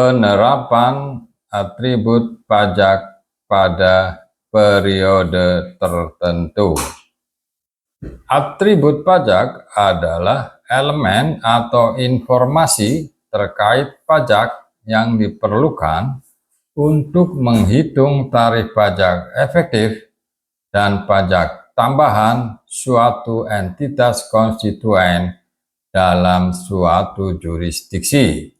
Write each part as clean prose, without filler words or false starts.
Penerapan atribut pajak pada periode tertentu. Atribut pajak adalah elemen atau informasi terkait pajak yang diperlukan untuk menghitung tarif pajak efektif dan pajak tambahan suatu entitas konstituen dalam suatu jurisdiksi.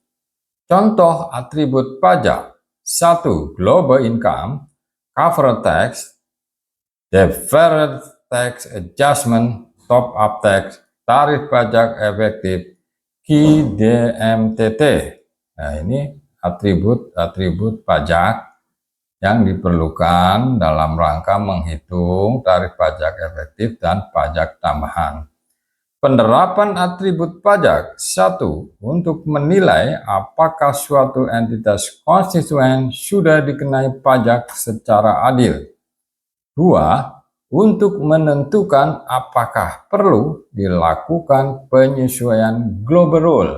Contoh atribut pajak: 1. Global income, cover tax, deferred tax adjustment, top up tax, tarif pajak efektif, KIDMTT. Nah, ini atribut-atribut pajak yang diperlukan dalam rangka menghitung tarif pajak efektif dan pajak tambahan. Penerapan atribut pajak: 1. Untuk menilai apakah suatu entitas konstituen sudah dikenai pajak secara adil. 2. Untuk menentukan apakah perlu dilakukan penyesuaian global rule.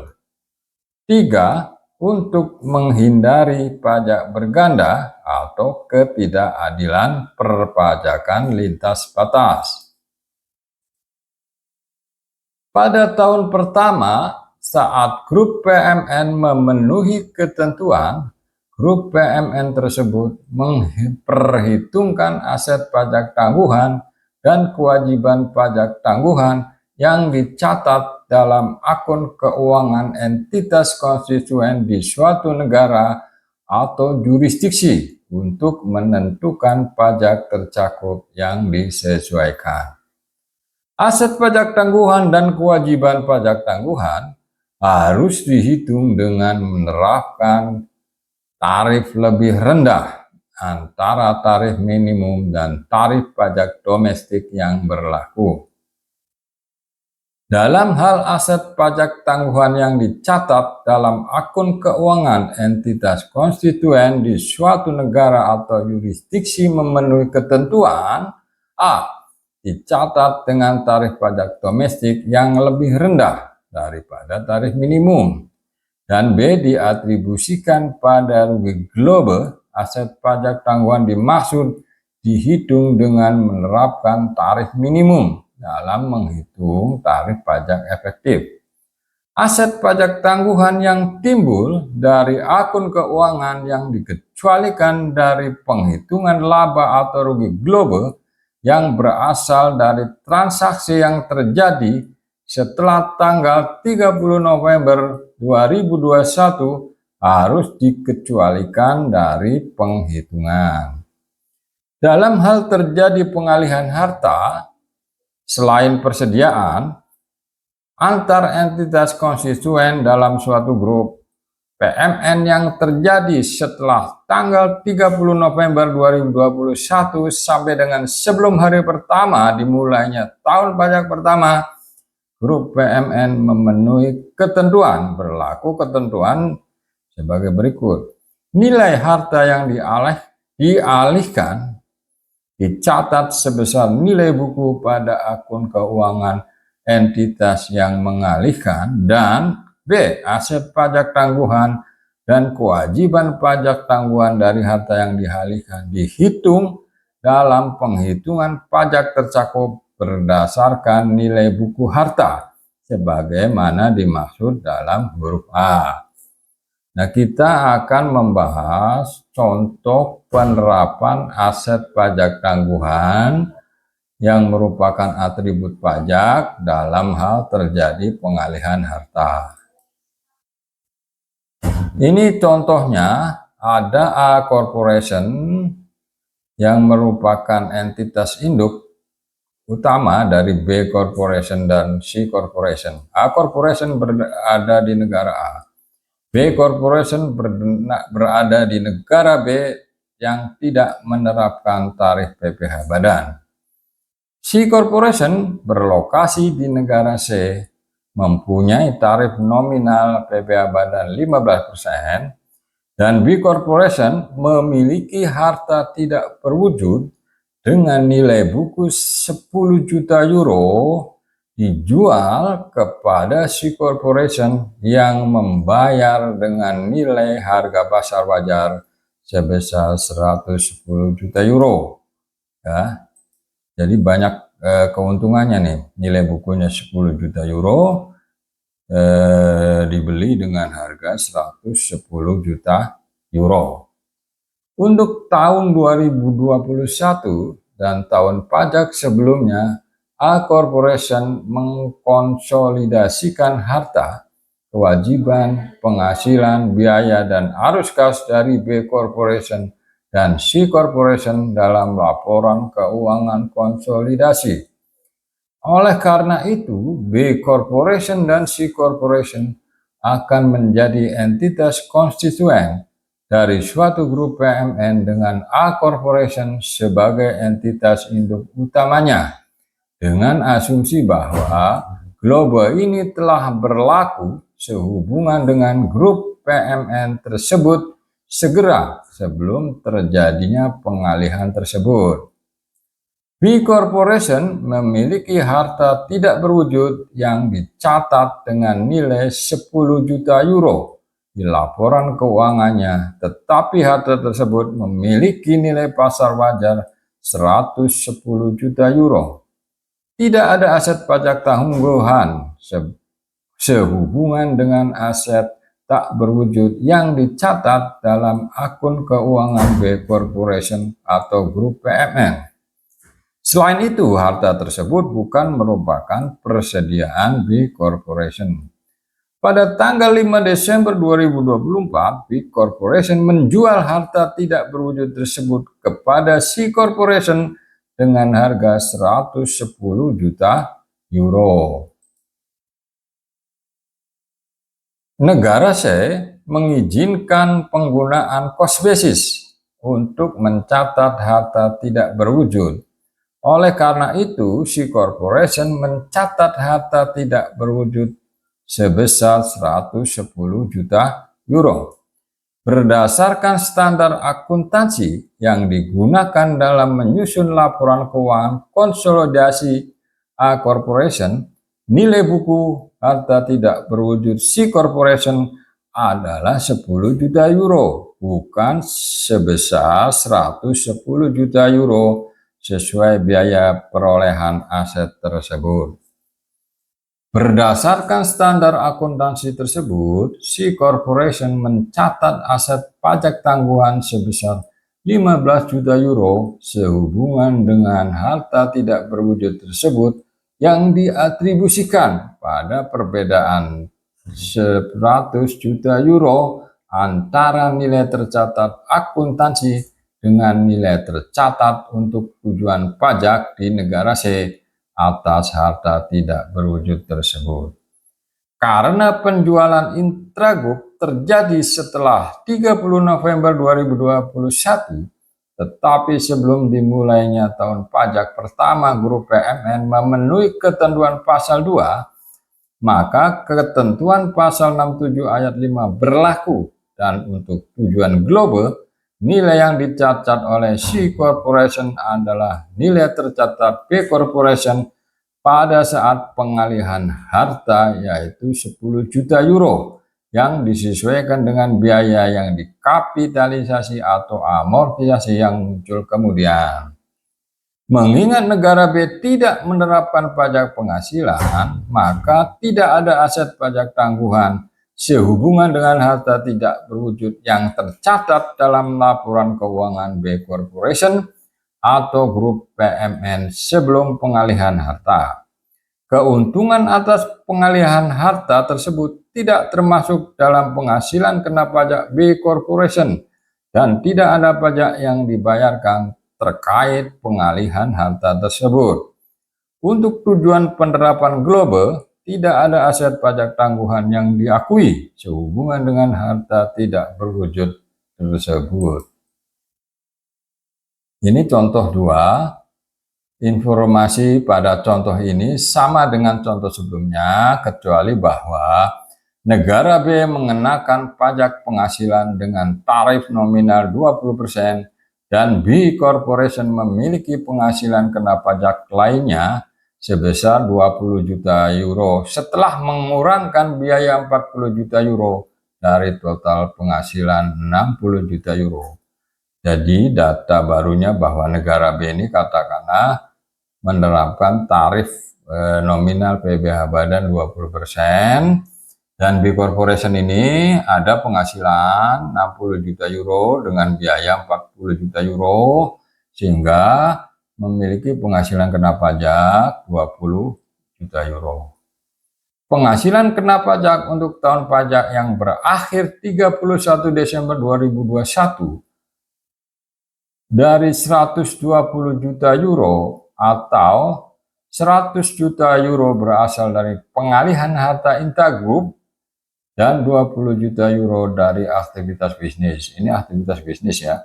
3. Untuk menghindari pajak berganda atau ketidakadilan perpajakan lintas batas. Pada tahun pertama, saat grup PMN memenuhi ketentuan, grup PMN tersebut memperhitungkan aset pajak tangguhan dan kewajiban pajak tangguhan yang dicatat dalam akun keuangan entitas konstituen di suatu negara atau jurisdiksi untuk menentukan pajak tercakup yang disesuaikan. Aset pajak tangguhan dan kewajiban pajak tangguhan harus dihitung dengan menerapkan tarif lebih rendah antara tarif minimum dan tarif pajak domestik yang berlaku. Dalam hal aset pajak tangguhan yang dicatat dalam akun keuangan entitas konstituen di suatu negara atau jurisdiksi memenuhi ketentuan: A. Dicatat dengan tarif pajak domestik yang lebih rendah daripada tarif minimum, dan B. Diatribusikan pada rugi global. Aset pajak tangguhan dimaksud dihitung dengan menerapkan tarif minimum dalam menghitung tarif pajak efektif. Aset pajak tangguhan yang timbul dari akun keuangan yang dikecualikan dari penghitungan laba atau rugi global yang berasal dari transaksi yang terjadi setelah tanggal 30 November 2021 harus dikecualikan dari penghitungan. Dalam hal terjadi pengalihan harta, selain persediaan antar entitas konstituen dalam suatu grup PMN yang terjadi setelah tanggal 30 November 2021 sampai dengan sebelum hari pertama dimulainya tahun pajak pertama, grup PMN memenuhi ketentuan. Berlaku ketentuan sebagai berikut. Nilai harta yang dialihkan dicatat sebesar nilai buku pada akun keuangan entitas yang mengalihkan, dan B. Aset pajak tangguhan dan kewajiban pajak tangguhan dari harta yang dialihkan dihitung dalam penghitungan pajak tercakup berdasarkan nilai buku harta sebagaimana dimaksud dalam huruf A. Nah, kita akan membahas contoh penerapan aset pajak tangguhan yang merupakan atribut pajak dalam hal terjadi pengalihan harta. Ini contohnya, ada A Corporation yang merupakan entitas induk utama dari B Corporation dan C Corporation. A Corporation berada di negara A. B Corporation berada di negara B yang tidak menerapkan tarif PPh badan. C Corporation berlokasi di negara C, mempunyai tarif nominal PPh badan 15%, dan B Corporation memiliki harta tidak berwujud dengan nilai buku 10 juta euro dijual kepada C Corporation yang membayar dengan nilai harga pasar wajar sebesar 110 juta euro. Ya, jadi banyak keuntungannya nih. Nilai bukunya 10 juta euro, dibeli dengan harga 110 juta euro. Untuk tahun 2021 dan tahun pajak sebelumnya, A Corporation mengkonsolidasikan harta, kewajiban, penghasilan, biaya, dan arus kas dari B Corporation dan C Corporation dalam laporan keuangan konsolidasi. Oleh karena itu, B Corporation dan C Corporation akan menjadi entitas konstituen dari suatu grup PMN dengan A Corporation sebagai entitas induk utamanya, dengan asumsi bahwa global ini telah berlaku sehubungan dengan grup PMN tersebut segera sebelum terjadinya pengalihan tersebut. B Corporation memiliki harta tidak berwujud yang dicatat dengan nilai 10 juta euro di laporan keuangannya, tetapi harta tersebut memiliki nilai pasar wajar 110 juta euro. Tidak ada aset pajak tangguhan sehubungan dengan aset tak berwujud yang dicatat dalam akun keuangan B Corporation atau grup PMN. Selain itu, harta tersebut bukan merupakan persediaan B Corporation. Pada tanggal 5 Desember 2024, B Corporation menjual harta tidak berwujud tersebut kepada C Corporation dengan harga 110 juta euro. Negara C mengizinkan penggunaan cost basis untuk mencatat harta tidak berwujud. Oleh karena itu, C Corporation mencatat harta tidak berwujud sebesar 110 juta euro. Berdasarkan standar akuntansi yang digunakan dalam menyusun laporan keuangan konsolidasi A Corporation, nilai buku harta tidak berwujud C Corporation adalah 10 juta euro, bukan sebesar 110 juta euro sesuai biaya perolehan aset tersebut. Berdasarkan standar akuntansi tersebut, C Corporation mencatat aset pajak tangguhan sebesar 15 juta euro sehubungan dengan harta tidak berwujud tersebut yang diatribusikan pada perbedaan 100 juta euro antara nilai tercatat akuntansi dengan nilai tercatat untuk tujuan pajak di negara C atas harta tidak berwujud tersebut. Karena penjualan intragroup terjadi setelah 30 November 2021, tetapi sebelum dimulainya tahun pajak pertama grup PMN memenuhi ketentuan pasal 2, maka ketentuan pasal 67 ayat 5 berlaku, dan untuk tujuan global, nilai yang dicatat oleh C Corporation adalah nilai tercatat B Corporation pada saat pengalihan harta, yaitu 10 juta euro yang disesuaikan dengan biaya yang dikapitalisasi atau amortisasi yang muncul kemudian. Mengingat negara B tidak menerapkan pajak penghasilan, maka tidak ada aset pajak tangguhan sehubungan dengan harta tidak berwujud yang tercatat dalam laporan keuangan B Corporation atau grup PMN sebelum pengalihan harta. Keuntungan atas pengalihan harta tersebut tidak termasuk dalam penghasilan kena pajak B Corporation dan tidak ada pajak yang dibayarkan terkait pengalihan harta tersebut. Untuk tujuan penerapan global, tidak ada aset pajak tangguhan yang diakui sehubungan dengan harta tidak berwujud tersebut. Ini contoh 2. Informasi pada contoh ini sama dengan contoh sebelumnya, kecuali bahwa negara B mengenakan pajak penghasilan dengan tarif nominal 20% dan B Corporation memiliki penghasilan kena pajak lainnya sebesar 20 juta euro setelah mengurangkan biaya 40 juta euro dari total penghasilan 60 juta euro. Jadi data barunya bahwa negara B ini katakanlah menerapkan tarif nominal PBH badan 20%, dan B Corporation ini ada penghasilan 60 juta euro dengan biaya 40 juta euro, sehingga memiliki penghasilan kena pajak 20 juta euro. Penghasilan kena pajak untuk tahun pajak yang berakhir 31 Desember 2021 dari 120 juta euro atau 100 juta euro berasal dari pengalihan harta intragroup dan 20 juta euro dari aktivitas bisnis. Ini aktivitas bisnis ya.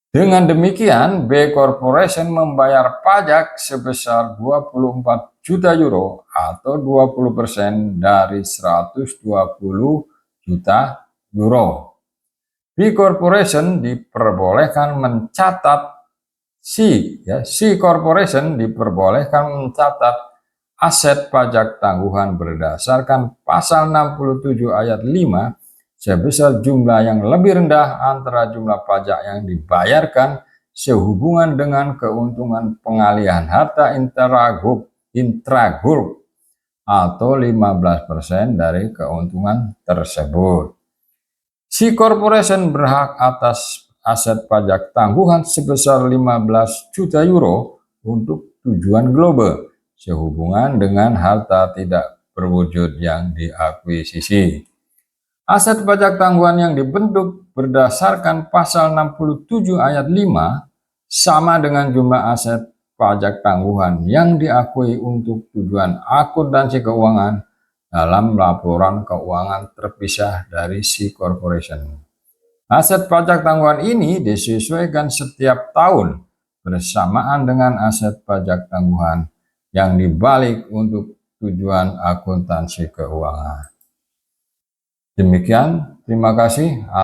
Dengan demikian, B Corporation membayar pajak sebesar 24 juta euro atau 20% dari 120 juta euro. B Corporation diperbolehkan mencatat C Corporation diperbolehkan mencatat aset pajak tangguhan berdasarkan pasal 67 ayat 5 sebesar jumlah yang lebih rendah antara jumlah pajak yang dibayarkan sehubungan dengan keuntungan pengalihan harta intragroup atau 15% dari keuntungan tersebut. C Corporation berhak atas aset pajak tangguhan sebesar 15 juta euro untuk tujuan global sehubungan dengan harta tidak berwujud yang diakuisisi. Aset pajak tangguhan yang dibentuk berdasarkan pasal 67 ayat 5 sama dengan jumlah aset pajak tangguhan yang diakui untuk tujuan akuntansi keuangan dalam laporan keuangan terpisah dari C Corporation. Aset pajak tangguhan ini disesuaikan setiap tahun bersamaan dengan aset pajak tangguhan yang dibalik untuk tujuan akuntansi keuangan. Demikian, terima kasih.